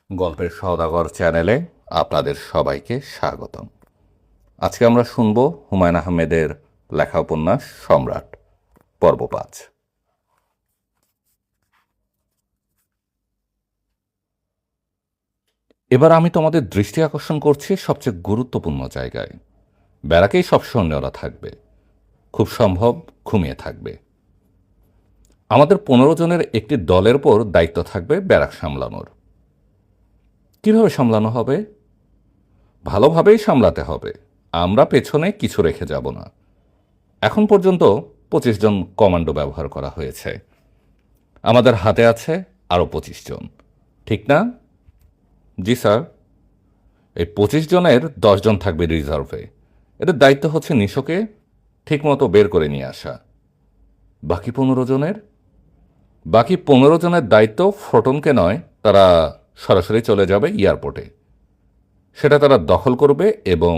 গল্পের সওদাগর চ্যানেলে আপনাদের সবাইকে স্বাগতম। আজকে আমরা শুনব হুমায়ুন আহমেদের লেখা উপন্যাস সম্রাট পর্ব ৫। এবার আমি তোমাদের দৃষ্টি আকর্ষণ করছি সবচেয়ে গুরুত্বপূর্ণ জায়গায়। ব্যারাকেই সব সৈন্যরা থাকবে, খুব সম্ভব ঘুমিয়ে থাকবে। আমাদের ১৫ জনের একটি দলের ওপর দায়িত্ব থাকবে ব্যারাক সামলানোর। কিভাবে সামলানো হবে? ভালোভাবেই সামলাতে হবে। আমরা পেছনে কিছু রেখে যাব না। এখন পর্যন্ত ২৫ জন কমান্ডো ব্যবহার করা হয়েছে। আমাদের হাতে আছে আরও ২৫ জন, ঠিক না? জি স্যার। এই ২৫ জনের ১০ জন থাকবে রিজার্ভে। এদের দায়িত্ব হচ্ছে নিশোকে ঠিকমতো বের করে নিয়ে আসা। বাকি ১৫ জনের দায়িত্ব ফোটনকে নয়, তারা সরাসরি চলে যাবে এয়ারপোর্টে। সেটা তারা দখল করবে এবং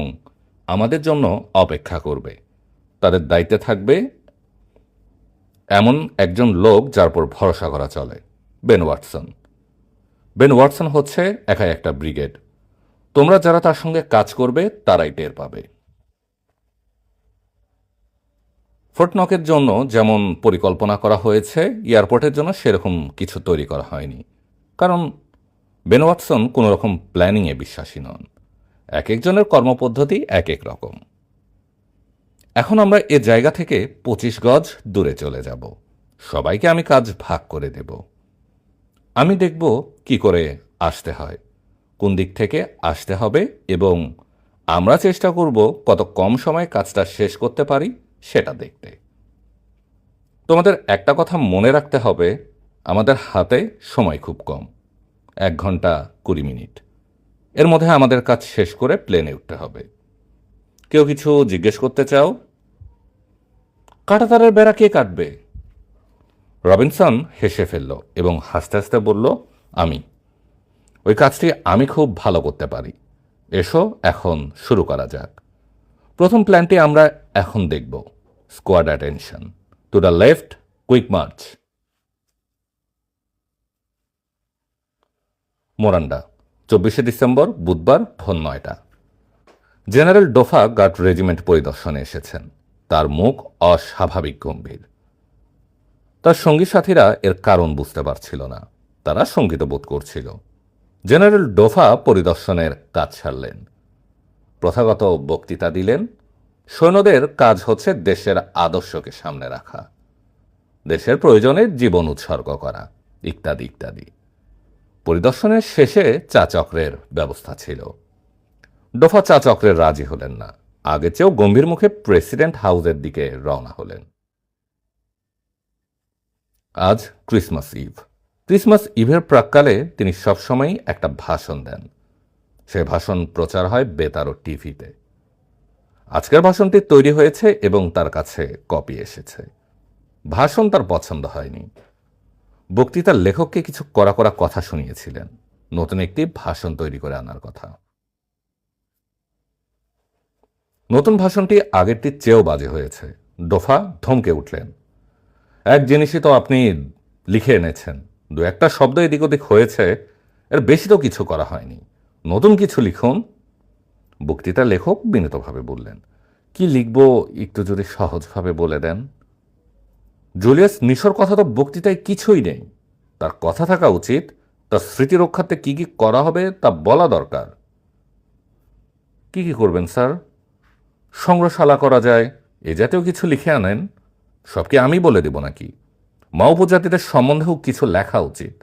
আমাদের জন্য অপেক্ষা করবে। তাদের দায়িত্বে থাকবে এমন একজন লোক যার উপর ভরসা করা চলে, বেন ওয়াটসন। বেন ওয়াটসন হচ্ছে একাই একটা ব্রিগেড। তোমরা যারা তার সঙ্গে কাজ করবে তারাই টের পাবে। ফোর্ট নকের জন্য যেমন পরিকল্পনা করা হয়েছে, এয়ারপোর্টের জন্য সেরকম কিছু তৈরি করা হয়নি। কারণ বেন ওয়াটসন কোনো রকম প্ল্যানিংয়ে বিশ্বাসী নন। এক একজনের কর্মপদ্ধতি এক এক রকম। এখন আমরা এ জায়গা থেকে ২৫ গজ দূরে চলে যাব। সবাইকে আমি কাজ ভাগ করে দেব। আমি দেখব কি করে আসতে হয়, কোন দিক থেকে আসতে হবে, এবং আমরা চেষ্টা করব কত কম সময়ে কাজটা শেষ করতে পারি সেটা দেখতে। তোমাদের একটা কথা মনে রাখতে হবে, আমাদের হাতে সময় খুব কম, ১ ঘন্টা ২০ মিনিট। এর মধ্যে আমাদের কাজ শেষ করে প্লেনে উঠতে হবে। কেউ কিছু জিজ্ঞেস করতে চাও? কাঁটাতারের বেড়া কে কাটবে? রবিনসন হেসে ফেলল এবং হাসতে হাসতে বলল, আমি। ওই কাজটি আমি খুব ভালো করতে পারি। এসো এখন শুরু করা যাক। প্রথম প্ল্যানটি আমরা এখন দেখব। Squad attention, to the left, quick march. মোরান্ডা, ২৪শে ডিসেম্বর, বুধবার, ভোর ৯টা। জেনারেল ডোফা গার্ড রেজিমেন্ট পরিদর্শনে এসেছেন। তার মুখ অস্বাভাবিক গম্ভীর। তার সঙ্গী সাথীরা এর কারণ বুঝতে পারছিল না। তারা শঙ্কিত বোধ করছিল। জেনারেল ডোফা পরিদর্শনের কাজ ছাড়লেন, প্রথাগত বক্তৃতা দিলেন। সৈন্যদের কাজ হচ্ছে দেশের আদর্শকে সামনে রাখা, দেশের প্রয়োজনে জীবন উৎসর্গ করা, ইত্যাদি ইত্যাদি। পরিদর্শনের শেষে চা চক্রের ব্যবস্থা ছিল। ডোফা চা চক্রের রাজি হলেন না। আগে চেয়েও গম্ভীর মুখে প্রেসিডেন্ট হাউসের দিকে রওনা হলেন। আজ ক্রিসমাস ইভ। ক্রিসমাস ইভের প্রাক্কালে তিনি সবসময়ই একটা ভাষণ দেন। সে ভাষণ প্রচার হয় বেতার ও টিভিতে। আজকের ভাষণটি তৈরি হয়েছে এবং তার কাছে কপি এসেছে। ভাষণ তার পছন্দ হয়নি। বক্তৃতার লেখককে কিছু কড়া কড়া কথা শুনিয়েছিলেন, নতুন একটি ভাষণ তৈরি করে আনার কথা। নতুন ভাষণটি আগেরটির চেয়েও বাজে হয়েছে। ডোফা ধমকে উঠলেন, এক জিনিসই তো আপনি লিখে এনেছেন, দু একটা শব্দ এদিক ওদিক হয়েছে, এর বেশি তো কিছু করা হয়নি, নতুন কিছু লিখুন। বক্তৃতার লেখক বিনীতভাবে বললেন, কি লিখব একটু যদি সহজভাবে বলে দেন। জুলিয়াস নিশোর কথা তো বক্তৃতায় কিছুই নেই। তার কথা থাকা উচিত, তার স্মৃতি রক্ষার্থে কি কি করা হবে তা বলা দরকার। কি কি করবেন স্যার? সংগ্রহশালা করা যায়, এ জাতীয় কিছু লিখে আনেন। সব কি আমি বলে দেব নাকি? মা উপজাতিদের সম্বন্ধেও কিছু লেখা উচিত।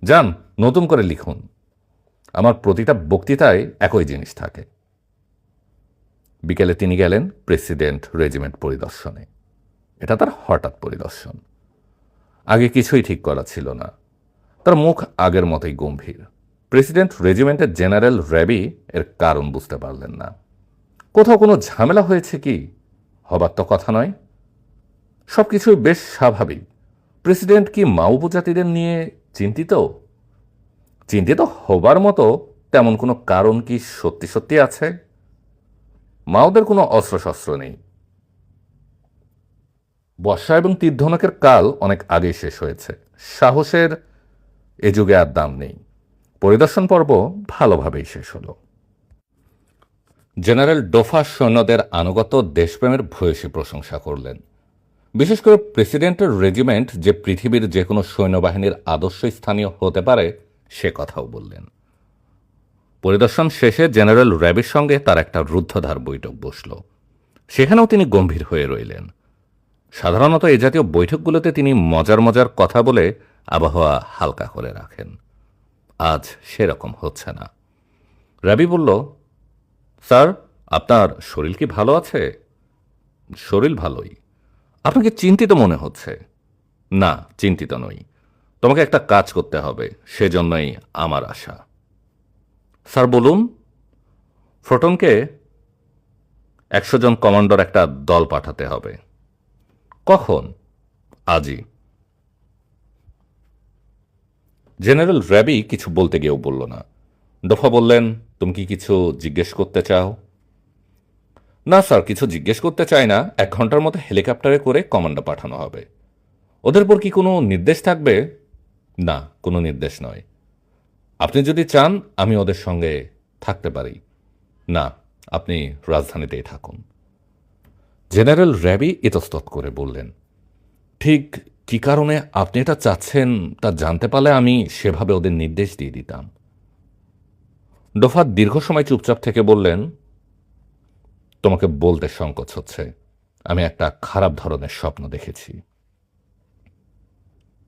যান, নতুন করে লিখুন। আমার প্রতিটা বক্তৃতায় একই জিনিস থাকে। বিকেলে তিনি গেলেন প্রেসিডেন্ট রেজিমেন্ট পরিদর্শনে। এটা তার হঠাৎ পরিদর্শন। আগে কিছুই ঠিক করা ছিল না। তার মুখ আগের মতোই গম্ভীর। প্রেসিডেন্ট রেজিমেন্টের জেনারেল র্যাবি এর কারণ বুঝতে পারলেন না। কোথাও কোনো ঝামেলা হয়েছে কি? হবার তো কথা নয়। সব কিছুই বেশ স্বাভাবিক। প্রেসিডেন্ট কি মা উপজাতিদের নিয়ে চিন্তিত? চিন্তিত হবার মতো তেমন কোনো কারণ কি সত্যি সত্যি আছে? মাওদের কোনো অস্ত্রশস্ত্র নেই। বর্ষা এবং তীরধনুকের কাল অনেক আগেই শেষ হয়েছে। সাহসের এ যুগে আর দাম নেই। পরিদর্শন পর্ব ভালোভাবেই শেষ হলো। জেনারেল ডোফা সৈন্যদের আনুগত্য দেশপ্রেমের ভূয়সী প্রশংসা করলেন। বিশেষ করে প্রেসিডেন্টের রেজিমেন্ট যে পৃথিবীর যে কোনো সৈন্যবাহিনীর আদর্শ স্থানীয় হতে পারে সে কথাও বললেন। পরিদর্শন শেষে জেনারেল র্যাবির সঙ্গে তার একটা রুদ্ধদ্বার বৈঠক বসল। সেখানেও তিনি গম্ভীর হয়ে রইলেন। সাধারণত এ জাতীয় বৈঠকগুলোতে তিনি মজার মজার কথা বলে আবহাওয়া হালকা করে রাখেন। আজ সেরকম হচ্ছে না। র্যাবি বলল, স্যার, আপনার শরীর কি ভালো আছে? শরীর ভালোই। আপনাকে চিন্তিত মনে হচ্ছে। না, চিন্তিত নই। তোমাকে একটা কাজ করতে হবে, সেজন্যই আমার আশা। স্যার বলুন। ফোটনকে 100 জন কমান্ডার একটা দল পাঠাতে হবে। কখন? আজই। জেনারেল র্যাবি কিছু বলতে গিয়েও বলল না। ডোফা বললেন, তুমি কি কিছু জিজ্ঞেস করতে চাও? না স্যার, কিছু জিজ্ঞেস করতে চাই না। 1 ঘন্টার মতো হেলিকপ্টারে করে কমান্ডো পাঠানো হবে। ওদের উপর কি কোনো নির্দেশ থাকবে? না, কোনো নির্দেশ নয়। আপনি যদি চান আমি ওদের সঙ্গে থাকতে পারি। না, আপনি রাজধানীতেই থাকুন। জেনারেল র্যাবি ইতস্তত করে বললেন, ঠিক কী কারণে আপনি এটা চাচ্ছেন তা জানতে পারলে আমি সেভাবে ওদের নির্দেশ দিয়ে দিতাম। ডোফা দীর্ঘ সময় চুপচাপ থেকে বললেন, তোমাকে বলতে সংকোচ হচ্ছে, আমি একটা খারাপ ধরনের স্বপ্ন দেখেছি।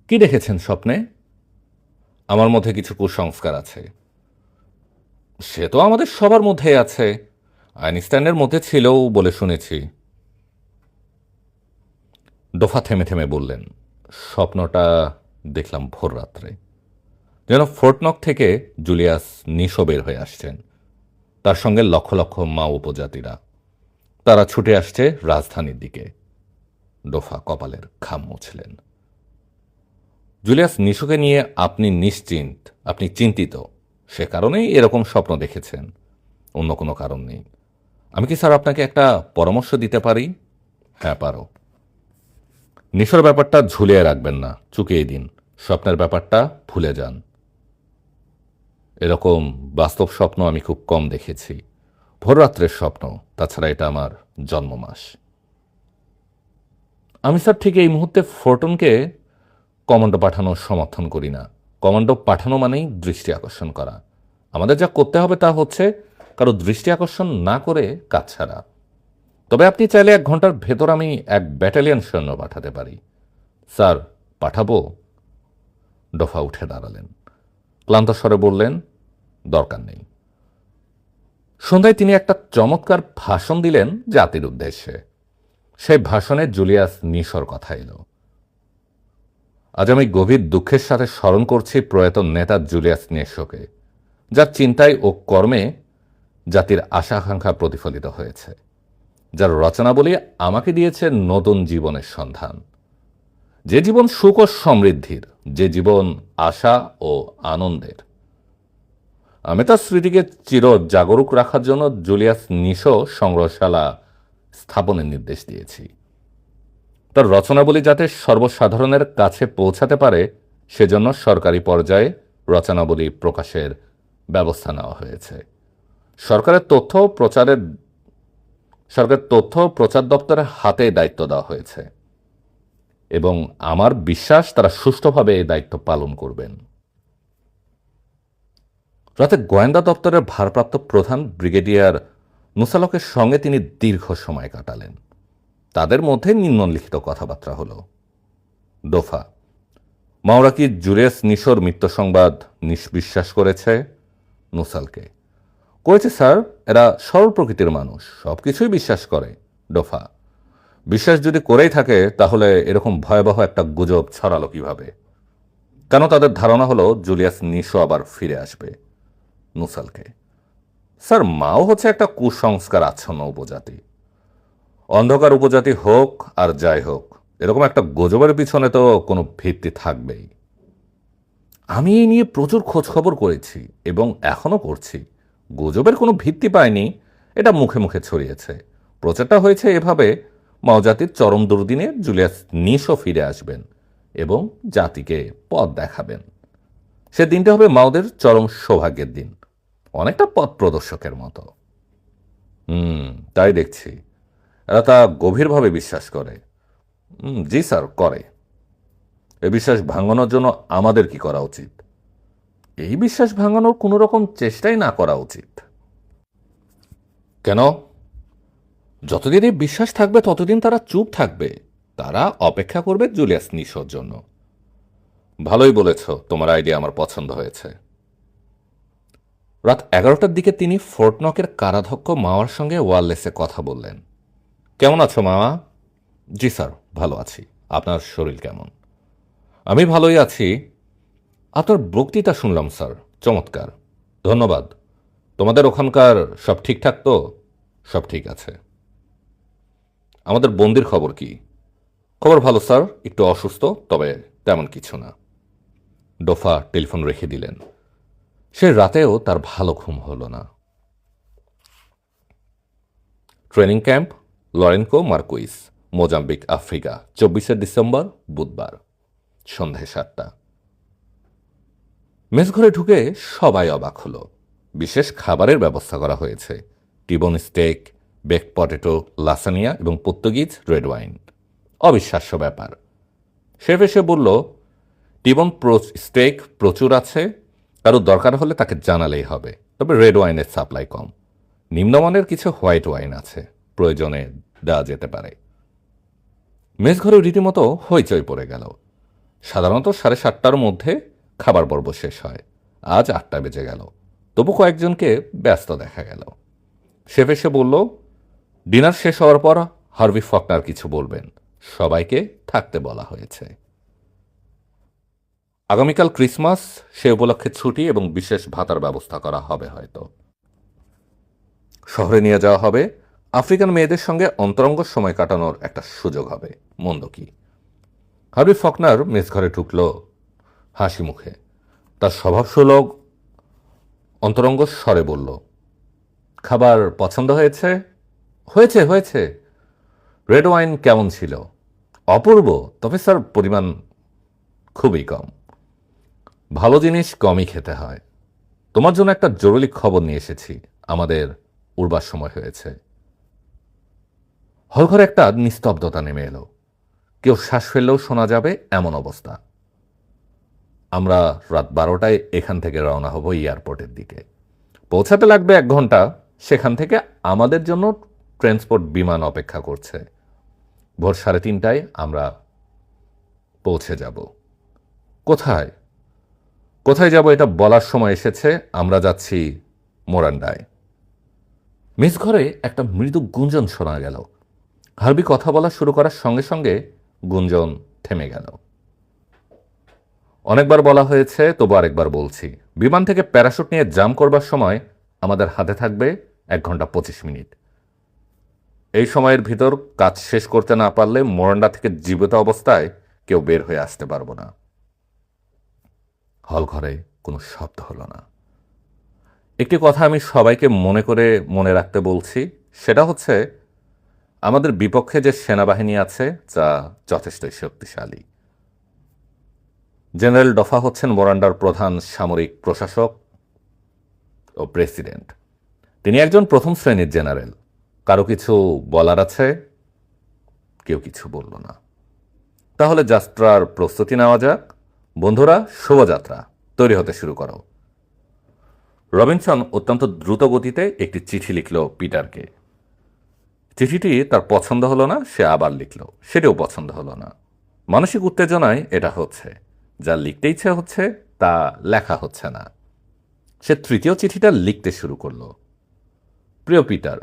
কি দেখেছেন স্বপ্নে? আমার মধ্যে কিছু কুসংস্কার আছে। সে তো আমাদের সবার মধ্যেই আছে। আইনস্টাইনের মধ্যে ছিলও বলে শুনেছি। ডোফা থেমে থেমে বললেন, স্বপ্নটা দেখলাম ভোর রাত্রে, যেন ফোর্টনক থেকে জুলিয়াস নিশো বের হয়ে আসছেন, তার সঙ্গে লক্ষ লক্ষ মা উপজাতিরা। তারা ছুটে আসছে রাজধানীর দিকে। ডোফা কপালের ঘাম মুছলেন। জুলিয়াস নিশোকে নিয়ে আপনি নিশ্চিন্ত, আপনি চিন্তিত, সে কারণেই এরকম স্বপ্ন দেখেছেন, অন্য কোনো কারণ নেই। আমি কি স্যার আপনাকে একটা পরামর্শ দিতে পারি? হ্যাঁ, পারো। নিশোর ব্যাপারটা ঝুলিয়ে রাখবেন না, চুকিয়ে দিন। স্বপ্নের ব্যাপারটা ভুলে যান। এরকম বাস্তব স্বপ্ন আমি খুব কম দেখেছি। ভোররাত্রের স্বপ্ন, তাছাড়া এটা আমার জন্মমাস। আমি স্যার ঠিক এই মুহূর্তে ফোর্টনকে কমান্ডো পাঠানোর সমর্থন করি না। কমান্ডো পাঠানো মানেই দৃষ্টি আকর্ষণ করা। আমাদের যা করতে হবে তা হচ্ছে কারো দৃষ্টি আকর্ষণ না করে কাজ ছাড়া। তবে আপনি চাইলে 1 ঘন্টার ভেতর আমি 1 ব্যাটালিয়ন সৈন্য পাঠাতে পারি। স্যার, পাঠাবো? ডোফা উঠে দাঁড়ালেন। ক্লান্ত স্বরে বললেন, দরকার নেই। সন্ধ্যায় তিনি একটা চমৎকার ভাষণ দিলেন জাতির উদ্দেশ্যে। সেই ভাষণে জুলিয়াস নিশোর কথা এলো। আজ আমি গভীর দুঃখের সাথে স্মরণ করছি প্রয়াত নেতা জুলিয়াস নিশোকে, যার চিন্তায় ও কর্মে জাতির আশা আকাঙ্ক্ষা প্রতিফলিত হয়েছে, যার রচনাবলী আমাকে দিয়েছে নতুন জীবনের সন্ধান। যে জীবন সুখ ও সমৃদ্ধির, যে জীবন আশা ও আনন্দের। আমি তার স্মৃতিকে চির জাগরুক রাখার জন্য জুলিয়াস নিশো সংগ্রহশালা স্থাপনের নির্দেশ দিয়েছি। তার রচনাবলী যাতে সর্বসাধারণের কাছে পৌঁছাতে পারে সেজন্য সরকারি পর্যায়ে রচনাবলী প্রকাশের ব্যবস্থা নেওয়া হয়েছে। সরকারের তথ্য ও প্রচার দপ্তরের হাতে দায়িত্ব দেওয়া হয়েছে এবং আমার বিশ্বাস তারা সুষ্ঠুভাবে এই দায়িত্ব পালন করবেন। রাতে গোয়েন্দা দপ্তরের ভারপ্রাপ্ত প্রধান ব্রিগেডিয়ার মুসালকের সঙ্গে তিনি দীর্ঘ সময় কাটালেন। তাদের মধ্যে নিম্নলিখিত কথাবার্তা হল। ডোফা, মাওরা কি জুলিয়াস নিশোর মৃত্যু সংবাদ নিষ্বিশ্বাস করেছে? মুসালকে, করেছে স্যার। এরা সরল প্রকৃতির মানুষ, সব কিছুই বিশ্বাস করে। ডোফা, বিশ্বাস যদি করেই থাকে তাহলে এরকম ভয়াবহ একটা গুজব ছড়ালো কিভাবে? কেন তাদের ধারণা হলো জুলিয়াস নিশো আবার ফিরে আসবে? মুসালকে, স্যার, মাও হচ্ছে একটা কুসংস্কার আচ্ছন্ন উপজাতি। অন্ধকার উপজাতি হোক আর যাই হোক, এরকম একটা গুজবের পিছনে তো কোনো ভিত্তি থাকবেই। আমি এই নিয়ে প্রচুর খোঁজখবর করেছি এবং এখনও করছি। গুজবের কোনো ভিত্তি পাইনি, এটা মুখে মুখে ছড়িয়েছে। প্রচারটা হয়েছে এভাবে, মাওজাতির চরম দুর্দিনে জুলিয়াস নিশো ফিরে আসবেন এবং জাতিকে পথ দেখাবেন। সে দিনটা হবে মাওদের চরম সৌভাগ্যের দিন, অনেকটা পথ প্রদর্শকের মতো। তাই দেখছি। এরা তা গভীরভাবে বিশ্বাস করে। জি স্যার, করে। এ বিশ্বাস ভাঙানোর জন্য আমাদের কি করা উচিত? এই বিশ্বাস ভাঙানোর কোনো রকম চেষ্টাই না করা উচিত। কেন? যতদিন এই বিশ্বাস থাকবে ততদিন তারা চুপ থাকবে। তারা অপেক্ষা করবে জুলিয়াস নিশোর জন্য। ভালোই বলেছ, তোমার আইডিয়া আমার পছন্দ হয়েছে। রাত 11টার দিকে তিনি ফোর্ট নকের কারাধ্যক্ষ মাওয়ার সঙ্গে ওয়ারলেসে কথা বললেন। কেমন আছো মামা? জি স্যার, ভালো আছি। আপনার শরীর কেমন? আমি ভালোই আছি। আপনার বক্তৃতা শুনলাম স্যার, চমৎকার। ধন্যবাদ। তোমাদের ওখানকার সব ঠিকঠাক তো? সব ঠিক আছে। আমাদের বন্দির খবর কি? খবর ভালো স্যার, একটু অসুস্থ, তবে তেমন কিছু না। ডোফা টেলিফোন রেখে দিলেন। সে রাতেও তার ভালো ঘুম হল না। Training camp, Lourenço Marques, Mozambique, Africa, 24শে ডিসেম্বর, বুধবার, সন্ধে 7টা। মেসঘরে ঢুকে সবাই অবাক হল। বিশেষ খাবারের ব্যবস্থা করা হয়েছে। টিবন স্টেক, বেকড পটেটো, লাসানিয়া এবং পর্তুগিজ রেড ওয়াইন। অবিশ্বাস্য ব্যাপার। শেফ এসে বলল, টিবন স্টেক প্রচুর আছে, কারো দরকার হলে তাকে জানালেই হবে, তবে রেড ওয়াইনের সাপ্লাই কম। নিম্নমানের কিছু হোয়াইট ওয়াইন আছে, প্রয়োজনে দেওয়া যেতে পারে। মেসঘরে রীতিমতো হইচই পড়ে গেল। সাধারণত 7:30টার মধ্যে খাবার পর্ব শেষ হয়। আজ 8টা বেজে গেল, তবু কয়েকজনকে ব্যস্ত দেখা গেল। শেফ এসে বলল, ডিনার শেষ হওয়ার পর হার্ভি ফকনার কিছু বলবেন। সবাইকে থাকতে বলা হয়েছে। আগামীকাল ক্রিসমাস, সে উপলক্ষে ছুটি এবং বিশেষ ভাতার ব্যবস্থা করা হবে হয়তো। শহরে নিয়ে যাওয়া হবে। আফ্রিকান মেয়েদের সঙ্গে অন্তরঙ্গ সময় কাটানোর একটা সুযোগ হবে। মন্দ কি? হার্ভি ফকনার মেসঘরে ঢুকল হাসি মুখে। তার স্বভাবসুলভ অন্তরঙ্গ স্বরে বলল, খাবার পছন্দ হয়েছে? হয়েছে হয়েছে। রেড ওয়াইন কেমন ছিল? অপূর্ব, তবে স্যার পরিমাণ খুবই কম। ভালো জিনিস কমই খেতে হয়। তোমার জন্য একটা জরুরি খবর নিয়ে এসেছি। আমাদের উড়বার সময় হয়েছে। হলঘরে একটা নিস্তব্ধতা নেমে এলো। কেউ শ্বাস ফেললেও শোনা যাবে এমন অবস্থা। আমরা রাত 12টায় এখান থেকে রওনা হব এয়ারপোর্টের দিকে। পৌঁছাতে লাগবে 1 ঘন্টা। সেখান থেকে আমাদের জন্য ট্রান্সপোর্ট বিমান অপেক্ষা করছে। ভোর 3:30টায় আমরা পৌঁছে যাব। কোথায় কোথায় যাব এটা বলার সময় এসেছে। আমরা যাচ্ছি মোরান্ডায়। মিস ঘরে একটা মৃদু গুঞ্জন শোনা গেল। হার্বি কথা বলা শুরু করার সঙ্গে সঙ্গে গুঞ্জন থেমে গেল। অনেকবার বলা হয়েছে, তবু আরেকবার বলছি, বিমান থেকে প্যারাশুট নিয়ে জাম্প করবার সময় আমাদের হাতে থাকবে 1 ঘন্টা 25 মিনিট। এই সময়ের ভিতর কাজ শেষ করতে না পারলে মোরান্ডা থেকে জীবিত অবস্থায় কেউ বের হয়ে আসতে পারবো না। হল ঘরে কোনো শব্দ হলো না। একটি কথা আমি সবাইকে মনে রাখতে বলছি, সেটা হচ্ছে আমাদের বিপক্ষে যে সেনাবাহিনী আছে যা যথেষ্টই শক্তিশালী। জেনারেল ডফা হচ্ছেন মোরান্ডার প্রধান সামরিক প্রশাসক ও প্রেসিডেন্ট। তিনি একজন প্রথম শ্রেণীর জেনারেল। কারো কিছু বলার আছে? কেউ কিছু বলল না। তাহলে যাত্রার প্রস্তুতি নেওয়া যাক। বন্ধুরা, শুভযাত্রা। তৈরি হতে শুরু করো। রবিনসন অত্যন্ত দ্রুত গতিতে একটি চিঠি লিখল পিটারকে। চিঠিটি তার পছন্দ হলো না। সে আবার লিখল, সেটাও পছন্দ হলো না। মানসিক উত্তেজনায় এটা হচ্ছে। যা লিখতে ইচ্ছে হচ্ছে তা লেখা হচ্ছে না। সে তৃতীয় চিঠিটা লিখতে শুরু করল। প্রিয় পিটার,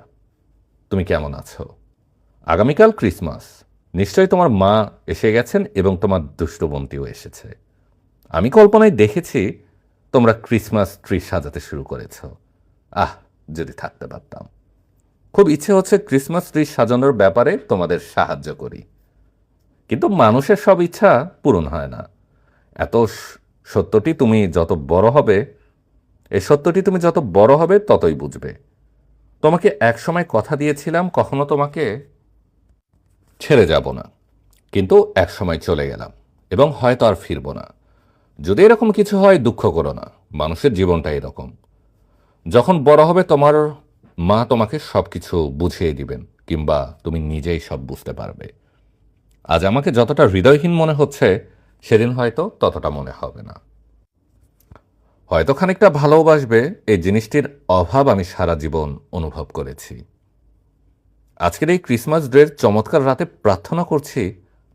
তুমি কেমন আছো? আগামীকাল ক্রিসমাস। নিশ্চয়ই তোমার মা এসে গেছেন এবং তোমার দুষ্ট বোনটিও এসেছে। আমি কল্পনায় দেখেছি তোমরা ক্রিসমাস ট্রি সাজাতে শুরু করেছ। যদি থাকতে পারতাম। খুব ইচ্ছে হচ্ছে ক্রিসমাস ট্রি সাজানোর ব্যাপারে তোমাদের সাহায্য করি, কিন্তু মানুষের সব ইচ্ছা পূরণ হয় না। সত্যটি তুমি যত বড় হবে ততই বুঝবে। তোমাকে একসময় কথা দিয়েছিলাম কখনো তোমাকে ছেড়ে যাব না, কিন্তু একসময় চলে গেলাম এবং হয়তো আর ফিরব না। যদি এরকম কিছু হয় দুঃখ করো না, মানুষের জীবনটা এরকম। যখন বড় হবে তোমার মা তোমাকে সব কিছু বুঝিয়ে দিবেন, কিংবা তুমি নিজেই সব বুঝতে পারবে। আজ আমাকে যতটা হৃদয়হীন মনে হচ্ছে, সেদিন হয়তো ততটা মনে হবে না। হয়তো খানিকটা ভালোবাসবে, এই জিনিসটির অভাব আমি সারা জীবন অনুভব করেছি। আজকের এই ক্রিসমাস ডের চমৎকার রাতে প্রার্থনা করছি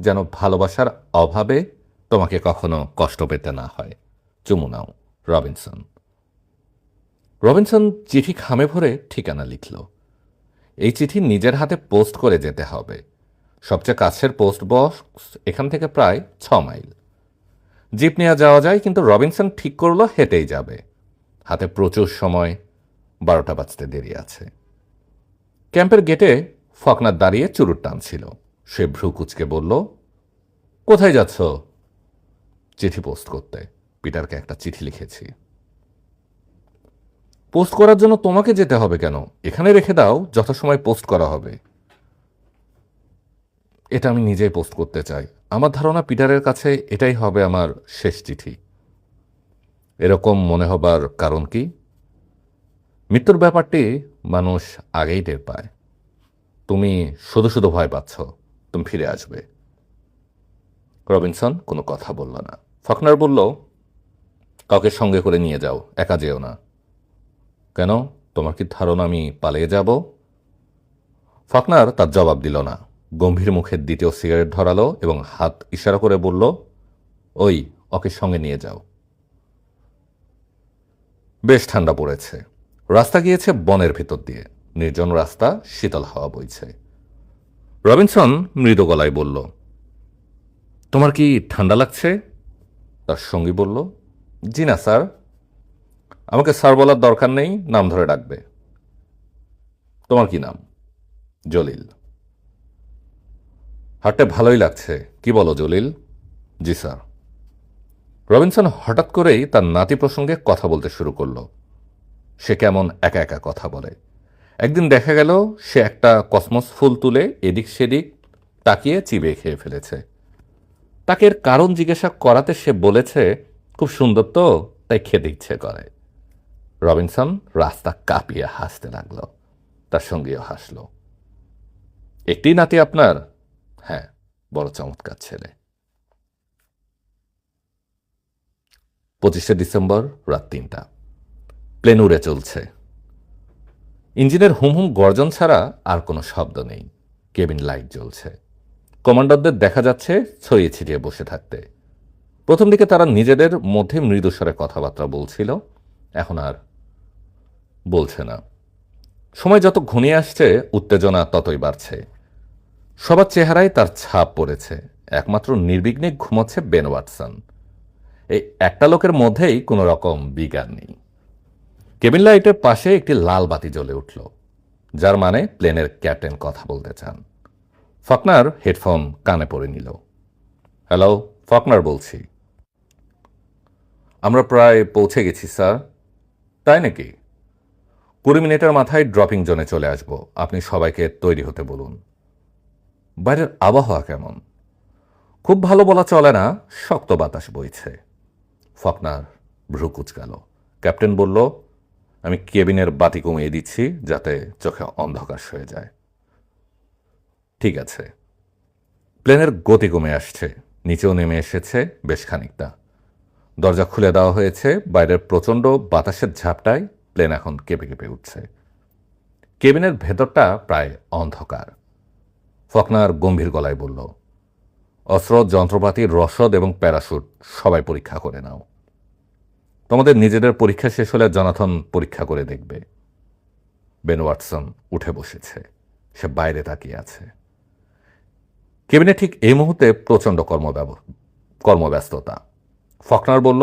যেন ভালোবাসার অভাবে তোমাকে কখনো কষ্ট পেতে না হয়। চুমু নাও। রবিনসন। রবিনসন চিঠি খামে ভরে ঠিকানা লিখল। এই চিঠি নিজের হাতে পোস্ট করে যেতে হবে। সবচেয়ে কাছের পোস্ট বক্স এখান থেকে প্রায় 6 মাইল। জিপ নিয়ে যাওয়া যায়, কিন্তু রবিনসন ঠিক করলো হেঁটেই যাবে। হাতে প্রচুর সময়, 12টা বাজতে দেরি আছে। ক্যাম্পের গেটে ফকনার দাঁড়িয়ে চুরুট টানছিল। সে ভ্রু কুচকে বলল, কোথায় যাচ্ছ? চিঠি পোস্ট করতে। পিটারকে একটা চিঠি লিখেছি। পোস্ট করার জন্য তোমাকে যেতে হবে কেন? এখানে রেখে দাও, যথাসময় পোস্ট করা হবে। এটা আমি নিজেই পোস্ট করতে চাই। আমার ধারণা পিটারের কাছে এটাই হবে আমার শেষ চিঠি। এরকম মনে হবার কারণ কি? মৃত্যুর ব্যাপারটি মানুষ আগেই টের পায়। তুমি শুধু শুধু ভয় পাচ্ছ, তুমি ফিরে আসবে। রবিনসন কোনো কথা বলল না। ফকনার বলল, কাউকে সঙ্গে করে নিয়ে যাও, একা যেও না। কেন? তোমার কি ধারণা আমি পালিয়ে যাব? ফকনার তার জবাব দিল না। গম্ভীর মুখে দ্বিতীয় সিগারেট ধরালো এবং হাত ইশারা করে বলল, ওই ওকে সঙ্গে নিয়ে যাও। বেশ ঠান্ডা পড়েছে। রাস্তা গিয়েছে বনের ভেতর দিয়ে। নির্জন রাস্তা, শীতল হাওয়া বইছে। রবিনসন মৃদু গলায় বলল, তোমার কি ঠান্ডা লাগছে? তার সঙ্গী বলল, জি না স্যার। আমাকে স্যার বলার দরকার নেই, নাম ধরে ডাকবে। তোমার কি নাম? জলিল। হাঁটতে ভালোই লাগছে, কি বলো জলিল? জি স্যার। রবিনসন হঠাৎ করেই তার নাতি প্রসঙ্গে কথা বলতে শুরু করল। সে কেমন একা একা কথা বলে। একদিন দেখা গেল সে একটা কসমস ফুল তুলে এদিক সেদিক তাকিয়ে চিবিয়ে খেয়ে ফেলেছে। তাকে এর কারণ জিজ্ঞাসা করাতে সে বলেছে, খুব সুন্দর তো, তাই খেতে ইচ্ছে করে। রবিনসন রাস্তা কাঁপিয়ে হাসতে লাগল। তার সঙ্গীও হাসল। একটি নাতি আপনার? হ্যাঁ, বড় চমৎকার ছেলে। 25শে ডিসেম্বর, রাত 3টা। প্লেন উড়ে চলছে। ইঞ্জিনের হুম হুম গর্জন ছাড়া আর কোনো শব্দ নেই। কেবিন লাইট জ্বলছে। কমান্ডারদের দেখা যাচ্ছে ছড়িয়ে ছিটিয়ে বসে থাকতে। প্রথম দিকে তারা নিজেদের মধ্যে মৃদুস্বরে কথাবার্তা বলছিল, এখন আর বলছে না। সময় যত ঘনিয়ে আসছে উত্তেজনা ততই বাড়ছে। সবার চেহারায় তার ছাপ পড়েছে। একমাত্র নির্বিঘ্নে ঘুমাচ্ছে বেন ওয়াটসন। এই একটা লোকের মধ্যেই কোনো রকম বিজ্ঞান নেই। কেবিন লাইটের পাশে একটি লাল বাতি জ্বলে উঠল, যার মানে প্লেনের ক্যাপ্টেন কথা বলতে চান। ফকনার হেডফোন কানে পড়ে নিল। হ্যালো, ফকনার বলছি। আমরা প্রায় পৌঁছে গেছি স্যার। তাই নাকি? 20 মিনিটের মাথায় ড্রপিং জোনে চলে আসব। আপনি সবাইকে তৈরি হতে বলুন। বাইরের আবহাওয়া কেমন? খুব ভালো বলা চলে না, শক্ত বাতাস বইছে। ফকনার ভ্রু কুচকাল। ক্যাপ্টেন বলল, আমি কেবিনের বাতি কমিয়ে দিচ্ছি যাতে চোখে অন্ধকার হয়ে যায়। ঠিক আছে। প্লেনের গতি কমে আসছে, নিচেও নেমে এসেছে বেশ খানিকটা। দরজা খুলে দেওয়া হয়েছে। বাইরের প্রচণ্ড বাতাসের ঝাপটায় প্লেন এখন কেঁপে কেঁপে উঠছে। কেবিনের ভেতরটা প্রায় অন্ধকার। ফকনার গম্ভীর গলায় বলল, অস্ত্র, যন্ত্রপাতির রসদ এবং প্যারাশুট সবাই পরীক্ষা করে নাও। তোমাদের নিজেদের পরীক্ষা শেষ হলে জনাথন পরীক্ষা করে দেখবে। বেন ওয়াটসন উঠে বসেছে। সে বাইরে তাকিয়ে আছে। কেবিনে ঠিক এই মুহূর্তে প্রচণ্ড কর্মব্যস্ততা। ফকনার বলল,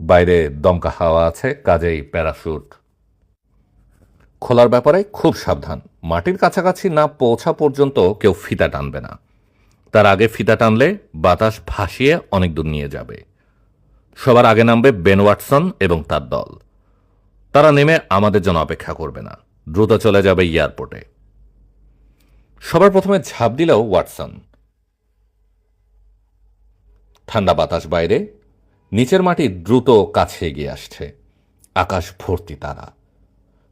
বাইরে দমকা হাওয়া আছে, কাজেই প্যারাশুট খোলার ব্যাপারে খুব সাবধান। মাটির কাছাকাছি না পৌঁছা পর্যন্ত কেউ ফিতা টানবে না। তার আগে ফিতা টানলে বাতাস ভাসিয়ে অনেক দূর নিয়ে যাবে। সবার আগে নামবে বেন ওয়াটসন এবং তার দল। তারা নেমে আমাদের জন্য অপেক্ষা করবে না, দ্রুত চলে যাবে এয়ারপোর্টে। সবার প্রথমে ঝাঁপ দিলেও ওয়াটসন। ঠান্ডা বাতাস বাইরে, নিচের মাটি দ্রুত কাছে এগিয়ে আসছে, আকাশ ভর্তি তারা।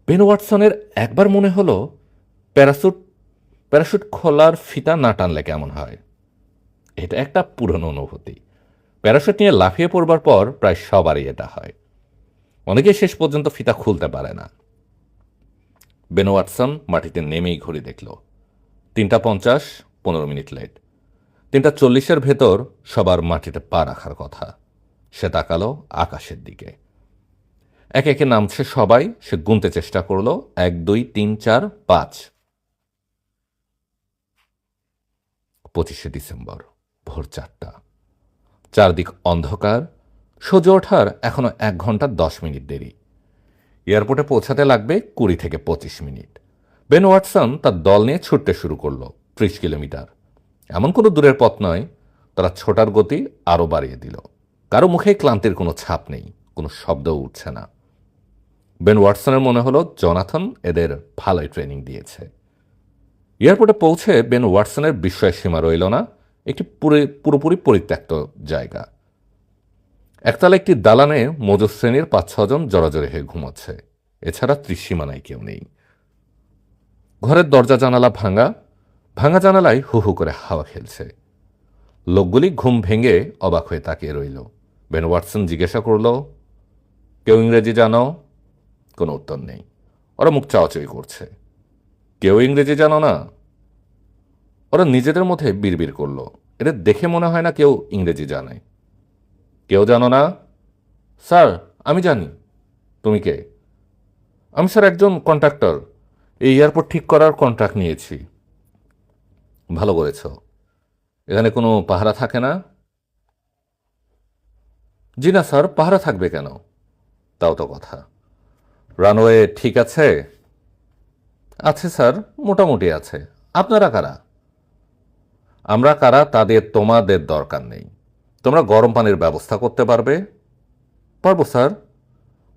বেন ওয়াটসনের একবার মনে হলো প্যারাসুট প্যারাসুট খোলার ফিতা না টানলে কেমন হয়। এটা একটা পুরনো অনুভূতি। প্যারাসুট নিয়ে লাফিয়ে পড়বার পর প্রায় সবারই এটা হয়। অনেকে শেষ পর্যন্ত ফিতা খুলতে পারে না। বেন ওয়াটসন মাটিতে নেমেই ঘড়ি দেখল। 3:50, 15 মিনিট লেট। 3:40-এর ভেতর সবার মাটিতে পা রাখার কথা। সে তাকালো আকাশের দিকে। একে একে নামছে সবাই। সে গুনতে চেষ্টা করলো, 1, 2, 3, 4, 5। 25শে ডিসেম্বর, ভোর 4টা। চারদিক অন্ধকার। সূর্য ওঠার এখনো 1 ঘন্টা 10 মিনিট দেরি। এয়ারপোর্টে পৌঁছাতে লাগবে 20 থেকে 25 মিনিট। বেন ওয়াটসন তার দল নিয়ে ছুটতে শুরু করলো 30 কিলোমিটার। এমন কোনো দূরের পথ নয়। তারা ছোটার গতি আরও বাড়িয়ে দিল। কারো মুখে ক্লান্তির কোনো ছাপ নেই, কোনো শব্দও উঠছে না। বেন ওয়াটসনের মনে হলো জোনাথন এদের ভালোই ট্রেনিং দিয়েছে। এয়ারপোর্টে পৌঁছে বেন ওয়াটসনের বিস্ময়ের সীমা রইল না। একটি পুরোপুরি পরিত্যক্ত জায়গা। একতলা একটি দালানে মজুর শ্রেণীর 5-6 জন জড়াজড়ি হয়ে ঘুমোচ্ছে। এছাড়া ত্রিসীমানায় কেউ নেই। ঘরের দরজা জানালা ভাঙা। ভাঙা জানালায় হু হু করে হাওয়া খেলছে। লোকগুলি ঘুম ভেঙে অবাক হয়ে তাকিয়ে রইল। বেন ওয়াটসন জিজ্ঞাসা করল, কেউ ইংরেজি জানো? কোনো উত্তর নেই। ওরা মুখ চাওয়াচাই করছে। কেউ ইংরেজি জানো না? ওরা নিজেদের মধ্যে বিড়বিড় করল। এদের দেখে মনে হয় না কেউ ইংরেজি জানে। কেউ জানো না? স্যার, আমি জানি। তুমি কে? আমি স্যার একজন কন্ট্রাক্টর। এই এয়ারপোর্ট ঠিক করার কন্ট্রাক্ট নিয়েছি। ভালো করেছ। এখানে কোনো পাহারা থাকে না? জি না স্যার, পাহারা থাকবে কেন? তাও তো কথা। রানওয়ে ঠিক আছে? আছে স্যার, মোটামুটি আছে। আপনারা কারা? আমরা কারা তাদের তোমাদের দরকার নেই। তোমরা গরম পানির ব্যবস্থা করতে পারবে? পারবো স্যার।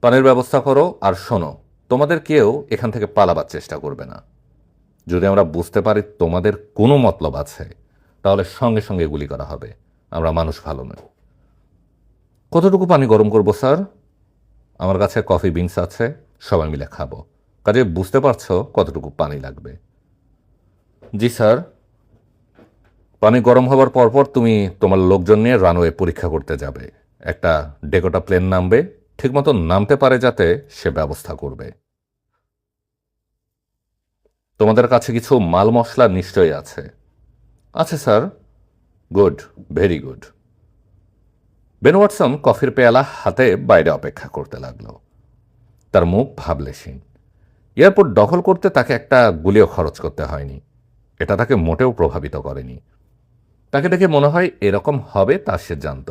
পানির ব্যবস্থা করো। আর শোনো, তোমাদের কেউ এখান থেকে পালাবার চেষ্টা করবে না। যদি আমরা বুঝতে পারি তোমাদের কোনো মতলব আছে, তাহলে সঙ্গে সঙ্গে গুলি করা হবে। আমরা মানুষ ভালো নই। কতটুকু পানি গরম করবো স্যার? আমার কাছে কফি বিনস আছে, সবাই মিলে খাবো। কাজে বুঝতে পারছো কতটুকু পানি লাগবে? জি স্যার। পানি গরম হবার পরপর তুমি তোমার লোকজন নিয়ে রানওয়ে পরীক্ষা করতে যাবে। একটা ডেকোটা প্লেন নামবে, ঠিকমতো নামতে পারে যাতে সে ব্যবস্থা করবে। তোমাদের কাছে কিছু মাল মশলা নিশ্চয়ই আছে। আছে sir. Good, very good. Ben Watson কফির পেয়ালা হাতে বাইরে অপেক্ষা করতে লাগলো। তার মুখ ভাবলেশীন। এয়ারপোর্ট দখল করতে তাকে একটা গুলিও খরচ করতে হয়নি। এটা তাকে মোটেও প্রভাবিত করেনি। তাকে দেখে মনে হয় এরকম হবে তা সে জানত।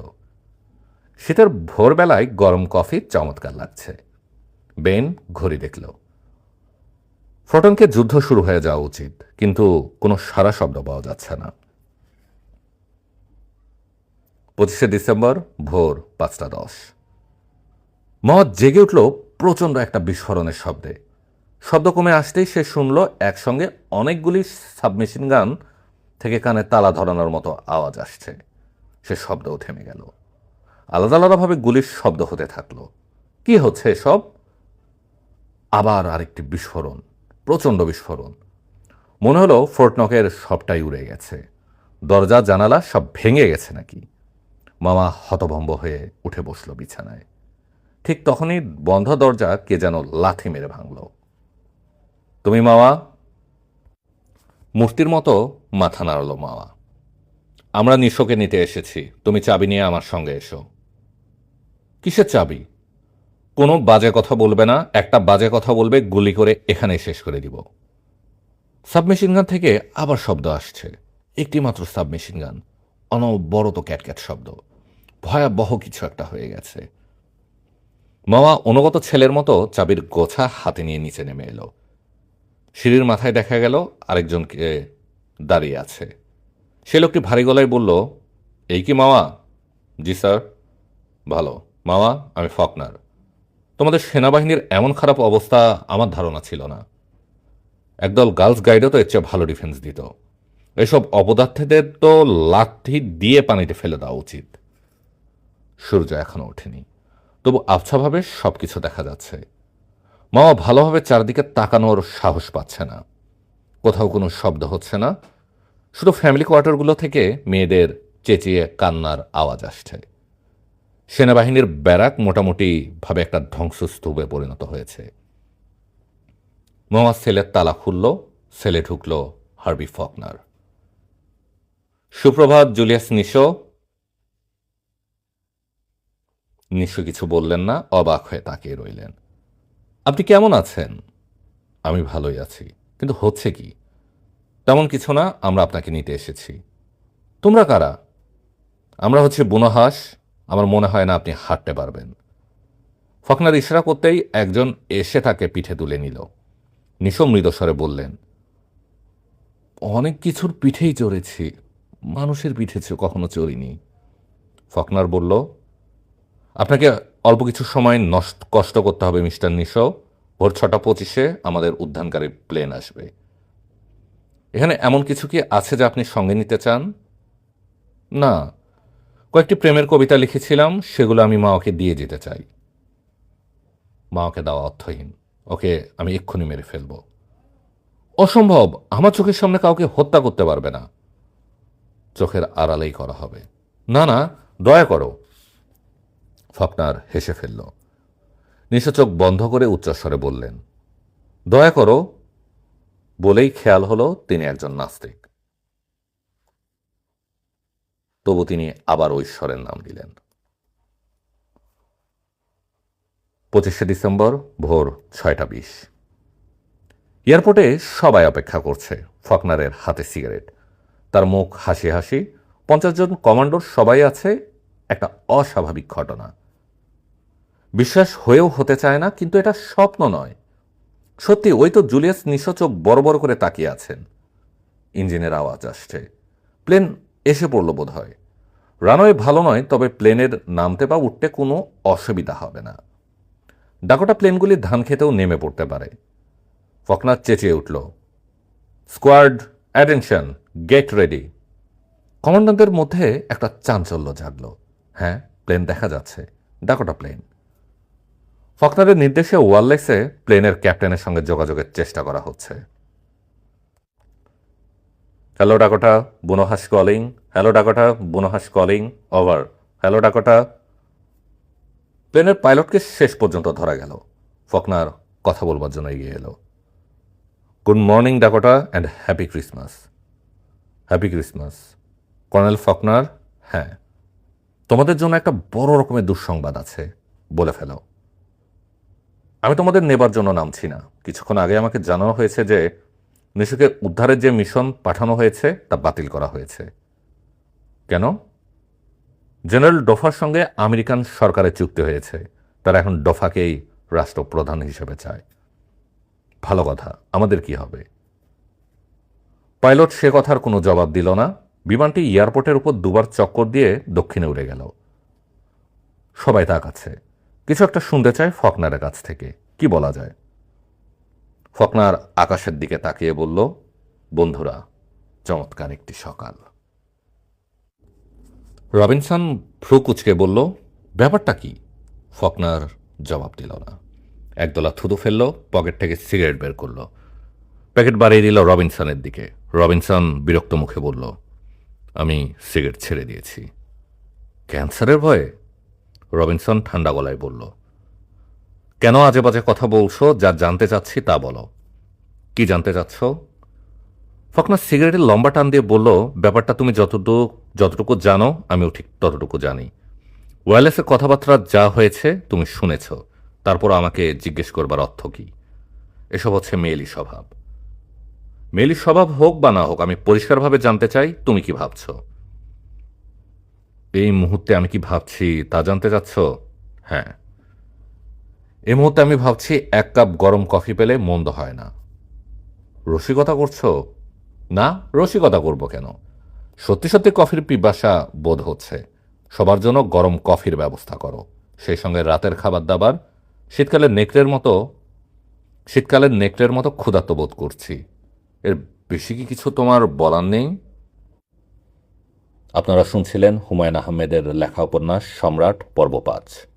শীতের ভোরবেলায় গরম কফি চমৎকার লাগছে। বেন ঘড়ি দেখল। ফোটনকে যুদ্ধ শুরু হয়ে যাওয়া উচিত, কিন্তু কোনো সারা শব্দ পাওয়া যাচ্ছে না। 25শে ডিসেম্বর, ভোর 5:10। মহৎ জেগে উঠল প্রচণ্ড একটা বিস্ফোরণের শব্দে। শব্দ কমে আসতেই সে শুনল একসঙ্গে অনেকগুলি সাবমেশিন গান থেকে কানে তালা ধরানোর মতো আওয়াজ আসছে। সে শব্দও থেমে গেল। আলাদা আলাদাভাবে গুলির শব্দ হতে থাকলো। কি হচ্ছে সব? আবার আরেকটি বিস্ফোরণ, প্রচণ্ড বিস্ফোরণ। মনে হলো ফোর্ট নকের সবটাই উড়ে গেছে। দরজা জানালা সব ভেঙে গেছে নাকি। মামা হতভম্ব হয়ে উঠে বসল বিছানায়। ঠিক তখনই বন্ধ দরজা কে যেন লাথি মেরে ভাঙল। তুমি মামা? মূর্তির মতো মাথা নাড়ল মামা। আমরা নিশোকে নিতে এসেছি। তুমি চাবি নিয়ে আমার সঙ্গে এসো। কিসের চাবি? কোনো বাজে কথা বলবে না। একটা বাজে কথা বলবে গুলি করে এখানে শেষ করে দিব। সাবমেশিন গান থেকে আবার শব্দ আসছে। একটি মাত্র সাবমেশিন গান। অনবরত ক্যাটক্যাট শব্দ। ভয়াবহ কিছু একটা হয়ে গেছে। মামা অনুগত ছেলের মতো চাবির গোছা হাতে নিয়ে নিচে নেমে এলো। সিঁড়ির মাথায় দেখা গেল আরেকজনকে দাঁড়িয়ে আছে। সে লোকটি ভারী গলায় বলল, এই কি মামা? জি স্যার। ভালো। মামা, আমি ফকনার। তোমাদের সেনাবাহিনীর এমন খারাপ অবস্থা আমার ধারণা ছিল না। একদল গার্লস গাইডও তো এর চেয়ে ভালো ডিফেন্স দিত। এসব অপদার্থদের তো লাঠি দিয়ে পানিতে ফেলে দেওয়া উচিত। সূর্য এখনো ওঠেনি, তবু আবছাভাবে সব কিছু দেখা যাচ্ছে। মামা ভালোভাবে চারদিকে তাকানোর সাহস পাচ্ছে না। কোথাও কোনো শব্দ হচ্ছে না, শুধু ফ্যামিলি কোয়ার্টারগুলো থেকে মেয়েদের চেঁচিয়ে কান্নার আওয়াজ আসছে। সেনাবাহিনীর ব্যারাক মোটামুটি ভাবে একটা ধ্বংসস্তূপে পরিণত হয়েছে। মামা সেলের তালা খুলল, সেলে ঢুকল হার্বি ফকনার। সুপ্রভাত জুলিয়াস নিশো। নিশো কিছু বললেন না, অবাক হয়ে তাকিয়ে রইলেন। আপনি কেমন আছেন? আমি ভালোই আছি, কিন্তু হচ্ছে কি? তেমন কিছু না, আমরা আপনাকে নিতে এসেছি। তোমরা কারা? আমরা হচ্ছে বুনো হাঁস। আমার মনে হয় না আপনি হাঁটতে পারবেন। ফকনার ইশারা করতেই একজন এসে তাকে পিঠে তুলে নিল। নিশো মৃদস্বরে বললেন, অনেক কিছুর পিঠেই চড়েছি, মানুষের পিঠে কখনো চড়িনি। ফকনার বলল, আপনাকে অল্প কিছু সময় কষ্ট করতে হবে মিস্টার নিশো। ভোর 6:25 আমাদের উদ্যানকারী প্লেন আসবে। এখানে এমন কিছু কি আছে যা আপনি সঙ্গে নিতে চান? না, কয়েকটি প্রেমের কবিতা লিখেছিলাম, সেগুলো আমি মাওকে দিয়ে যেতে চাই। মাওকে দেওয়া অর্থহীন, ওকে আমি এক্ষুনি মেরে ফেলব। অসম্ভব, আমার চোখের সামনে কাউকে হত্যা করতে পারবে না। চোখের আড়ালেই করা হবে। না না, দয়া করো। ফকনার হেসে ফেলল। নিশো চোখ বন্ধ করে উচ্চস্বরে বললেন, দয়া করো। বলেই খেয়াল হলো তিনি একজন নাস্তিক। তবু তিনি আবার ঐশ্বরের নাম দিলেন। 25 ডিসেম্বর ভোর 6:20। এয়ারপোর্টে সবাই অপেক্ষা করছে। ফকনারের হাতে সিগারেট, তার মুখ হাসি হাসি। 50 জন কমান্ডোর সবাই আছে। একটা অস্বাভাবিক ঘটনা, বিশ্বাস হয়েও হতে চায় না, কিন্তু এটা স্বপ্ন নয়, সত্যি। ওই তো জুলিয়াস নিশো চোখ বড় বড় করে তাকিয়ে আছেন। ইঞ্জিনের আওয়াজ আসছে, প্লেন এসে পড়ল বোধ হয়। রানওয়ে ভালো নয়, তবে প্লেনের নামতে বা উঠতে কোনো অসুবিধা হবে না। ডাকোটা প্লেনগুলি ধান খেতেও নেমে পড়তে পারে। ফকনার চেঁচিয়ে উঠল, স্কোয়াড অ্যাটেনশন, গেট রেডি। কমান্ডারদের মধ্যে একটা চাঞ্চল্য জাগল। হ্যাঁ, প্লেন দেখা যাচ্ছে, ডাকোটা প্লেন। ফকনারের নির্দেশে ওয়ারলেসে প্লেনের ক্যাপ্টেনের সঙ্গে যোগাযোগের চেষ্টা করা হচ্ছে। হ্যালো ডাকোটা, বুনো হাঁস কলিং। হ্যালো ডাকোটা, বুনো হাঁস কলিং। ওভার। Hello Dakota. প্লেনের পাইলটকে শেষ পর্যন্ত ধরা গেল। ফকনার কথা বলবার জন্য এগিয়ে এলো। Good morning Dakota and happy Christmas. Happy Christmas colonel Faulkner. হ্যাঁ, তোমাদের জন্য একটা বড় রকমের দুঃসংবাদ আছে, বলে ফেলো। আমি তোমাদের নেবার জন্য নামছি না। কিছুক্ষণ আগে আমাকে জানানো হয়েছে যে নিশোকে উদ্ধারের যে মিশন পাঠানো হয়েছে তা বাতিল করা হয়েছে। কেন? জেনারেল ডোফার সঙ্গে আমেরিকান সরকারের চুক্তি হয়েছে। তারা এখন ডোফাকেই রাষ্ট্রপ্রধান হিসেবে চায়। ভালো কথা, আমাদের কি হবে? পাইলট সে কথার কোনো জবাব দিল না। বিমানটি এয়ারপোর্টের উপর দুবার চক্কর দিয়ে দক্ষিণে উড়ে গেল। সবাই তাকাচ্ছে, কিছু একটা শুনতে চায় ফকনারের কাছ থেকে। কি বলা যায়? ফকনার আকাশের দিকে তাকিয়ে বলল, বন্ধুরা, চমৎকার একটি সকাল। রবিনসন ভ্রু কুচকে বলল, ব্যাপারটা কি? ফকনার জবাব দিল না। একদলা থুতু ফেলল, পকেট থেকে সিগারেট বের করল, প্যাকেট বাড়িয়ে দিল রবিনসনের দিকে। রবিনসন বিরক্ত মুখে বলল, আমি সিগারেট ছেড়ে দিয়েছি। ক্যান্সারের ভয়ে? রবিনসন ঠান্ডা গলায় বলল, কেন আজে বাজে কথা বলছো? যা জানতে চাচ্ছি তা বলো। কি জানতে চাচ্ছ? ফকনার সিগারেটের লম্বা টান দিয়ে বলল, ব্যাপারটা তুমি যতটুকু জানো আমিও ঠিক ততটুকু জানি। ওয়্যারলেসের কথাবার্তা যা হয়েছে তুমি শুনেছ, তারপর আমাকে জিজ্ঞেস করবার অর্থ কি? এসব হচ্ছে মেয়েলি স্বভাব। মেয়েলি স্বভাব হোক বা না হোক, আমি পরিষ্কারভাবে জানতে চাই তুমি কি ভাবছ। এই মুহূর্তে আমি কি ভাবছি তা জানতে চাচ্ছ? হ্যাঁ, এই মুহূর্তে আমি ভাবছি 1 কাপ গরম কফি পেলে মন্দ হয় না। রসিকতা করছো? না, রসিকতা করব কেন? সত্যি সত্যি কফির পিপাসা বোধ হচ্ছে। সবার জন্য গরম কফির ব্যবস্থা করো, সেই সঙ্গে রাতের খাবার দাবার। শীতকালের নেকড়ের মতো ক্ষুধার্ত বোধ করছি। এর বেশি কি কিছু তোমার বলার নেই? আপনারা শুনছিলেন হুমায়ুন আহমেদের লেখা উপন্যাস সম্রাট পর্ব ৫।